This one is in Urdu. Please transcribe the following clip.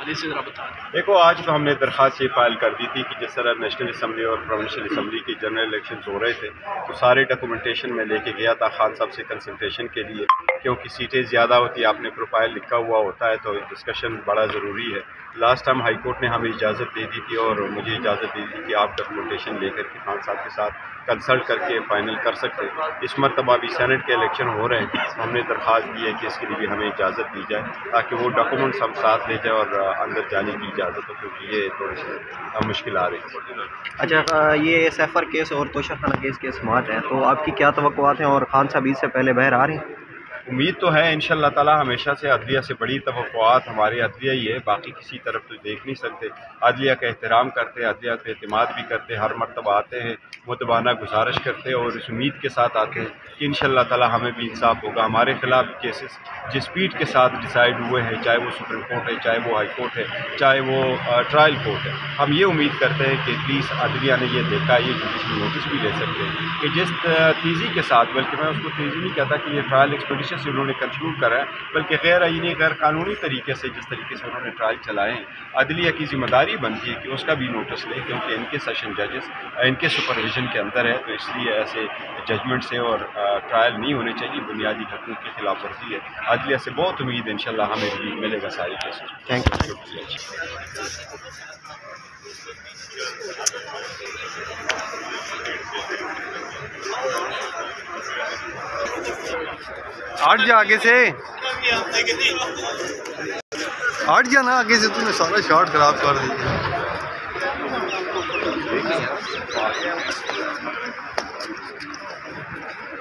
حوالے سے ذرا بتا دیں۔ دیکھو آج تو ہم نے درخواست یہ فائل کر دی تھی کہ جس طرح نیشنل اسمبلی اور پروونشل اسمبلی کی جنرل الیکشنز ہو رہے تھے تو سارے ڈاکومنٹیشن میں لے کے گیا تھا خان صاحب سے کنسلٹیشن کے لیے، کیونکہ سیٹیں زیادہ ہوتی ہیں، آپ نے پروفائل لکھا ہوا ہوتا ہے تو ڈسکشن بڑا ضروری ہے۔ لاسٹ ٹائم ہائی کورٹ نے ہمیں اجازت دے دی تھی اور مجھے اجازت دے دی کہ آپ ڈاکومنٹیشن لے کر کے خان صاحب کے ساتھ کنسلٹ کر کے فائنل کر سکتے ہیں۔ اس مرتبہ ابھی سینٹ کے الیکشن ہو رہے ہیں، ہم نے درخواست دی ہے کہ اس کے لیے بھی ہمیں اجازت دی جائے تاکہ وہ ڈاکومنٹس ہم ساتھ لے جائیں اور اندر جانے کی اجازت ہو، کیونکہ یہ تھوڑی سی مشکل آ رہی ہے۔ اچھا، یہ سیفر کیس اور توشہ خانہ کیس کے سماعت ہیں، تو آپ کی کیا توقعات ہیں اور خان صاحب عید سے پہلے باہر آ رہے ہیں؟ امید تو ہے انشاءاللہ تعالی، ہمیشہ سے عدلیہ سے بڑی توقعات ہمارے عدلیہ ہی ہے، باقی کسی طرف تو دیکھ نہیں سکتے۔ عدلیہ کا احترام کرتے، عدلیہ پہ اعتماد بھی کرتے، ہر مرتبہ آتے ہیں، متبانہ گزارش کرتے اور اس امید کے ساتھ آتے ہیں کہ انشاءاللہ تعالی ہمیں بھی انصاف ہوگا۔ ہمارے خلاف کیسز جس اسپیڈ کے ساتھ ڈیسائیڈ ہوئے ہیں، چاہے وہ سپریم کورٹ ہے، چاہے وہ ہائی کورٹ ہے، چاہے وہ ٹرائل کورٹ ہے، ہم یہ امید کرتے ہیں کہ پلیز عدلیہ نے یہ دیکھا، یہ جوڈیشل نوٹس بھی لے سکتے ہیں کہ جس تیزی کے ساتھ، بلکہ میں اس کو تیزی نہیں کہتا کہ یہ ٹرائل ایکسپیڈیشن سے انہوں نے کنکلوڈ کرا ہے، بلکہ غیر آئینی غیر قانونی طریقے سے جس طریقے سے انہوں نے ٹرائل چلائے ہیں، عدلیہ کی ذمہ داری بنتی ہے کہ اس کا بھی نوٹس لے، کیونکہ ان کے سیشن ججز ان کے سپرویژن کے اندر ہے، تو اس لیے ایسے ججمنٹ سے اور ٹرائل نہیں ہونے چاہیے، بنیادی حقوق کی خلاف ورزی ہے۔ عدلیہ سے بہت امید ہے انشاءاللہ ہمیں بھی ملے گا ساری کیسز۔ Thank you. ہٹ جا آگے سے، ہٹ جا نا آگے سے، تم نے سارا شارٹ خراب کر دیا۔